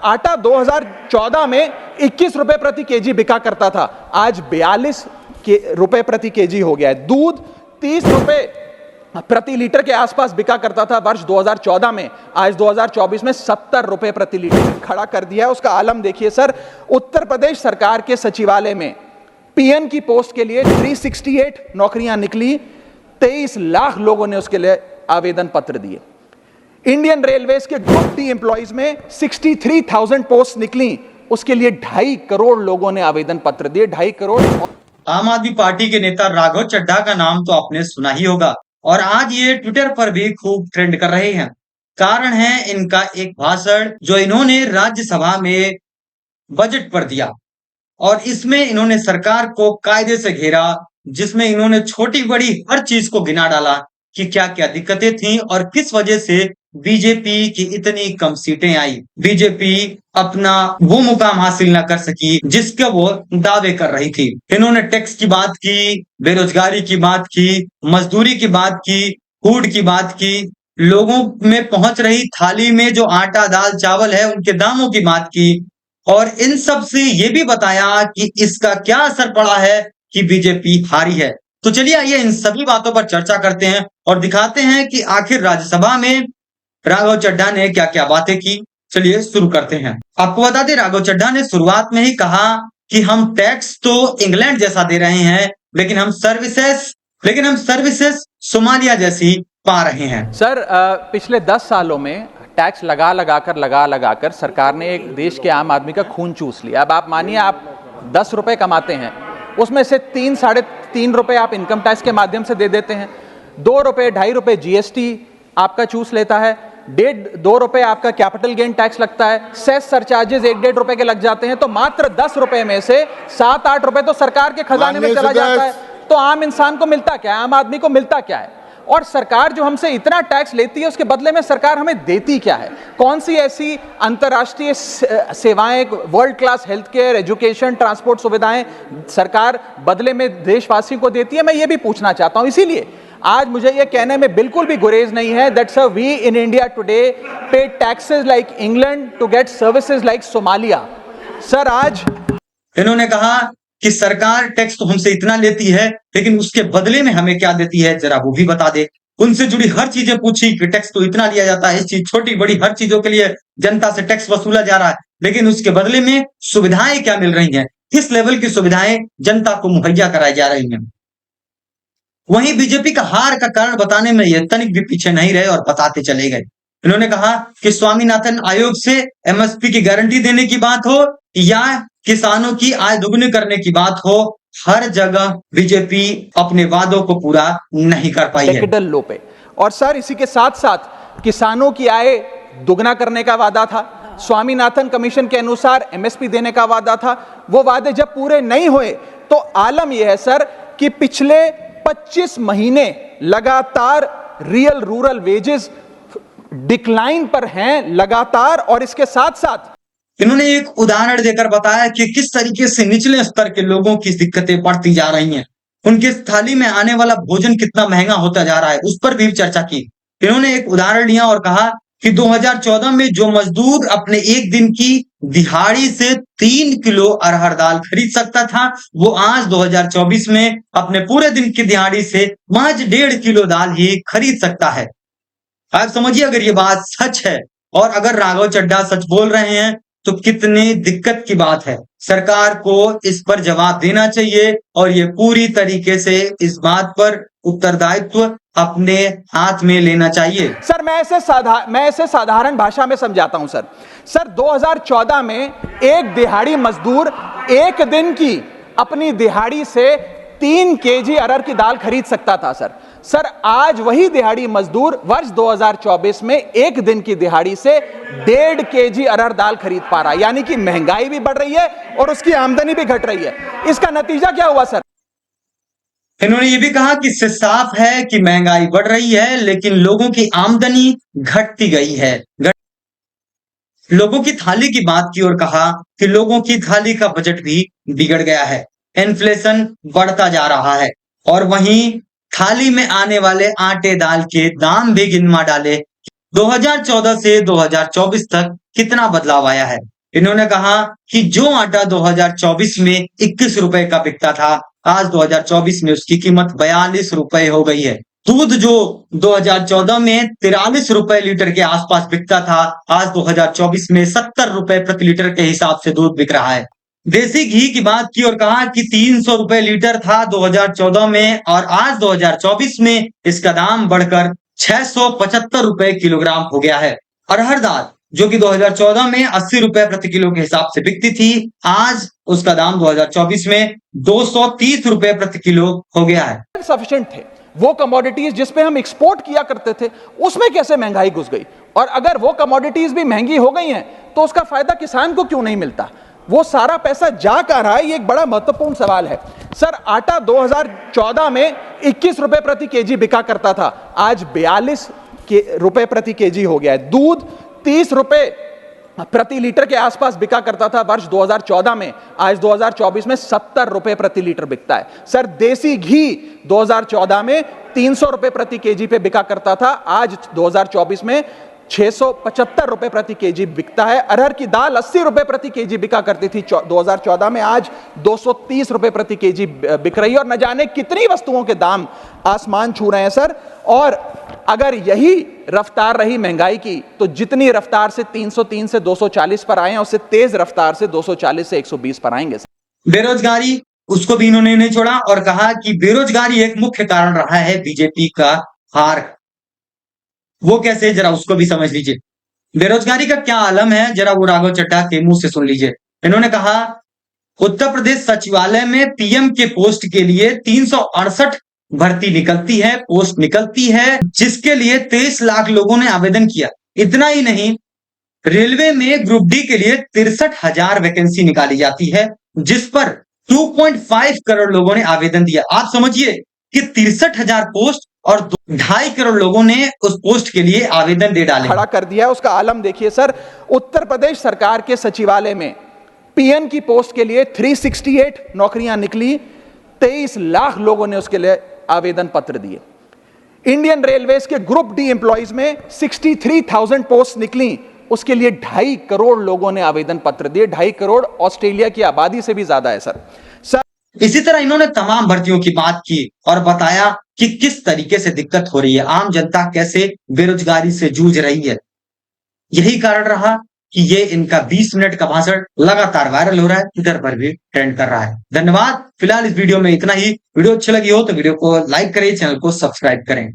आटा 2014 में 21 रुपए प्रति केजी बिका करता था, आज 42 रुपए प्रति केजी हो गया है। दूध 30 रुपए प्रति लीटर के आसपास बिका करता था वर्ष 2014 में, आज 2024 में 70 रुपए प्रति लीटर खड़ा कर दिया है। उसका आलम देखिए सर, उत्तर प्रदेश सरकार के सचिवालय में पीएन की पोस्ट के लिए 368 नौकरियां निकली, 23 लाख लोगों ने उसके लिए आवेदन पत्र दिए। इंडियन रेलवेज के ग्रुप डी एम्प्लॉइज में 63,000 पोस्ट निकली, उसके लिए 2.5 करोड़ लोगों ने आवेदन पत्र दिए, 2.5 करोड़। आम आदमी पार्टी के नेता राघव चड्ढा का नाम तो आपने सुना ही होगा और आज ये ट्विटर पर भी खूब ट्रेंड कर रहे हैं। कारण है इनका एक भाषण जो इन्होंने राज्यसभा में बजट पर दिया और इसमें इन्होंने सरकार को कायदे से घेरा, जिसमें इन्होंने छोटी बड़ी हर चीज को गिना डाला कि क्या क्या दिक्कतें थी और किस वजह से बीजेपी की इतनी कम सीटें आई, बीजेपी अपना वो मुकाम हासिल ना कर सकी जिसके वो दावे कर रही थी। इन्होंने टैक्स की बात की, बेरोजगारी की बात की, मजदूरी की बात की, फूड की बात की, लोगों में पहुंच रही थाली में जो आटा दाल चावल है उनके दामों की बात की और इन सब से ये भी बताया कि इसका क्या असर पड़ा है कि बीजेपी हारी है। तो चलिए आइए इन सभी बातों पर चर्चा करते हैं और दिखाते हैं कि आखिर राज्यसभा में राघव चड्ढा ने क्या क्या बातें की। चलिए शुरू करते हैं। आपको बता दें, राघव चड्ढा ने शुरुआत में ही कहा कि हम टैक्स तो इंग्लैंड जैसा दे रहे हैं, लेकिन हम सर्विसेज सोमालिया जैसी पा रहे हैं। सर पिछले 10 सालों में टैक्स लगा लगाकर सरकार ने एक देश के आम आदमी का खून चूस लिया। अब आप मानिए आप 10 रुपए कमाते हैं, उसमें से 3-3.5 रुपए आप इनकम टैक्स के माध्यम से दे देते हैं, 2 रुपए 2.5 रुपए जीएसटी आपका चूस लेता है, 1.5-2 रुपए आपका कैपिटल गेन टैक्स लगता है, सेस सरचार्जेस 1-1.5 रुपए के लग जाते हैं, तो मात्र 10 रुपए में से 7-8 रुपए तो सरकार के खजाने में चला जाता है। तो आम इंसान को मिलता क्या है, आम आदमी को मिलता क्या है? और सरकार जो हमसे इतना टैक्स लेती है उसके बदले में सरकार हमें देती क्या है? कौन सी ऐसी अंतर्राष्ट्रीय सेवाएं, world class health care, education, transport सुविधाएं सरकार बदले में देशवासियों को देती है? मैं ये भी पूछना चाहता हूं। इसीलिए आज मुझे ये कहने में बिल्कुल भी गुरेज नहीं है that sir we in India today pay taxes like England to get services like Somalia. Sir आज इन्होंने कहा कि सरकार टैक्स तो हमसे इतना लेती है, लेकिन उसके बदले में हमें क्या देती है जरा वो भी बता दे। उनसे जुड़ी हर चीजें पूछी कि टैक्स तो इतना लिया जाता है, इस चीज छोटी बड़ी हर चीजों के लिए जनता से टैक्स वसूला जा रहा है, लेकिन उसके बदले में सुविधाएं क्या मिल रही हैं, किस लेवल की सुविधाएं जनता को मुहैया कराई जा रही हैं। वहीं बीजेपी का हार का कारण बताने में ये तनिक भी पीछे नहीं रहे और बताते चले गए। इन्होंने कहा कि स्वामीनाथन आयोग से एमएसपी की गारंटी देने की बात हो या किसानों की आय दुगनी करने की बात हो, हर जगह बीजेपी अपने वादों को पूरा नहीं कर पाई है। लो पे। और सर इसी के साथ साथ किसानों की आय दुगना करने का वादा था, स्वामीनाथन कमीशन के अनुसार एमएसपी देने का वादा था, वो वादे जब पूरे नहीं हुए तो आलम यह है सर कि पिछले 25 महीने लगातार रियल रूरल वेजेस डिक्लाइन पर हैं लगातार। और इसके साथ साथ इन्होंने एक उदाहरण देकर बताया कि किस तरीके से निचले स्तर के लोगों की दिक्कतें बढ़ती जा रही हैं, उनके थाली में आने वाला भोजन कितना महंगा होता जा रहा है, उस पर भी चर्चा की। इन्होंने एक उदाहरण लिया और कहा कि 2014 में जो मजदूर अपने एक दिन की दिहाड़ी से 3 किलो अरहर दाल खरीद सकता था, वो आज 2024 में अपने पूरे दिन की दिहाड़ी से महज 1.5 किलो दाल ही खरीद सकता है। आप समझिए, अगर ये बात सच है और अगर राघव चड्ढा सच बोल रहे हैं तो कितनी दिक्कत की बात है। सरकार को इस पर जवाब देना चाहिए और ये पूरी तरीके से इस बात पर उत्तरदायित्व अपने हाथ में लेना चाहिए। सर मैं ऐसे साधारण भाषा में समझाता हूं सर 2014 में एक दिहाड़ी मजदूर एक दिन की अपनी दिहाड़ी से 3 केजी अरहर की दाल खरीद सकता था सर आज वही दिहाड़ी मजदूर वर्ष 2024 में एक दिन की दिहाड़ी से 1.5 केजी अरहर दाल खरीद पा रहा है। यानी कि महंगाई भी बढ़ रही है और उसकी आमदनी भी घट रही है। इसका नतीजा क्या हुआ सर? इन्होंने ये भी कहा कि इससे साफ है कि महंगाई बढ़ रही है, लेकिन लोगों की आमदनी घटती गई है। लोगों की थाली की बात की और कहा कि लोगों की थाली का बजट भी बिगड़ गया है, इन्फ्लेशन बढ़ता जा रहा है और वहीं थाली में आने वाले आटे दाल के दाम भी गिनवा डाले। 2014 से 2024 तक कितना बदलाव आया है। इन्होंने कहा कि जो आटा 2024 में 21 रुपए का बिकता था, आज 2024 में उसकी कीमत 42 रुपए हो गई है। दूध जो 2014 में 43 रुपए लीटर के आसपास बिकता था, आज 2024 में 70 रुपए प्रति लीटर के हिसाब से दूध बिक रहा है। देसी घी की बात की और कहा कि 300 रुपए लीटर था 2014 में और आज 2024 में इसका दाम बढ़कर 675 रुपए किलोग्राम हो गया है। अरहर दाल जो कि 2014 में 80 रुपए प्रति किलो के हिसाब से बिकती थी, आज उसका दाम 2024 में 230 रुपए प्रति किलो हो गया है। सफिशिएंट थे वो कमोडिटीज जिस पे हम एक्सपोर्ट किया करते थे, उसमें कैसे महंगाई घुस गई? और अगर वो कमोडिटीज भी महंगी हो गई हैं तो उसका फायदा किसान को क्यों नहीं मिलता? वो सारा पैसा जा कहां रहा है, ये एक बड़ा महत्वपूर्ण सवाल है। सर, आटा 2014 में 21 रुपए प्रति केजी बिका करता था, आज 42 रुपए प्रति केजी हो गया है। दूध 30 रुपए प्रति लीटर के आसपास बिका करता था वर्ष 2014 में, आज 2024 में 70 रुपए प्रति लीटर बिकता है। सर, देसी घी 2014 में 300 रुपए प्रति केजी पे बिका करता था, आज 2024 में 675 रुपए प्रति केजी बिकता है। अरहर की दाल 80 रुपए प्रति केजी बिका करती थी 2014 में, आज 230 रुपए प्रति केजी बिक रही है। और न जाने कितनी वस्तुओं के दाम आसमान छू रहे हैं सर। और अगर यही रफ्तार रही महंगाई की, तो जितनी रफ्तार से 303 से 240 पर आए हैं, उससे तेज रफ्तार से 240 से 120 पर आएंगे। बेरोजगारी, उसको भी इन्होंने नहीं छोड़ा और कहा कि बेरोजगारी एक मुख्य कारण रहा है बीजेपी का हार। वो कैसे, जरा उसको भी समझ लीजिए। बेरोजगारी का क्या आलम है, जरा वो राघव चड्ढा के मुंह से सुन लीजिए। इन्होंने कहा, उत्तर प्रदेश सचिवालय में पीएम के पोस्ट के लिए 368 भर्ती निकलती है, पोस्ट निकलती है, जिसके लिए 23 लाख लोगों ने आवेदन किया। इतना ही नहीं, रेलवे में ग्रुप डी के लिए 63,000 वैकेंसी निकाली जाती है, जिस पर 2.5 करोड़ लोगों ने आवेदन दिया। आप समझिए कि 63,000 पोस्ट और 2.5 करोड़ लोगों ने उस पोस्ट के लिए आवेदन दे डाले, खड़ा कर दिया। उसका आलम देखिए सर, उत्तर प्रदेश सरकार के सचिवालय में पीएम की पोस्ट के लिए 368 नौकरियां निकली, 23 लाख लोगों ने उसके लिए आवेदन पत्र दिए। इंडियन रेलवेज के ग्रुप डी एम्प्लॉइज में 63,000 पोस्ट निकली, उसके लिए 2.5 करोड़ लोगों ने आवेदन पत्र दिए। 2.5 करोड़ ऑस्ट्रेलिया की आबादी से भी ज्यादा है सर। इसी तरह इन्होंने तमाम भर्तियों की बात की और बताया कि किस तरीके से दिक्कत हो रही है, आम जनता कैसे बेरोजगारी से जूझ रही है। यही कारण रहा कि ये इनका 20 मिनट का भाषण लगातार वायरल हो रहा है, ट्विटर पर भी ट्रेंड कर रहा है। धन्यवाद। फिलहाल इस वीडियो में इतना ही। वीडियो अच्छी लगी हो तो वीडियो को लाइक करें, चैनल को सब्सक्राइब करें।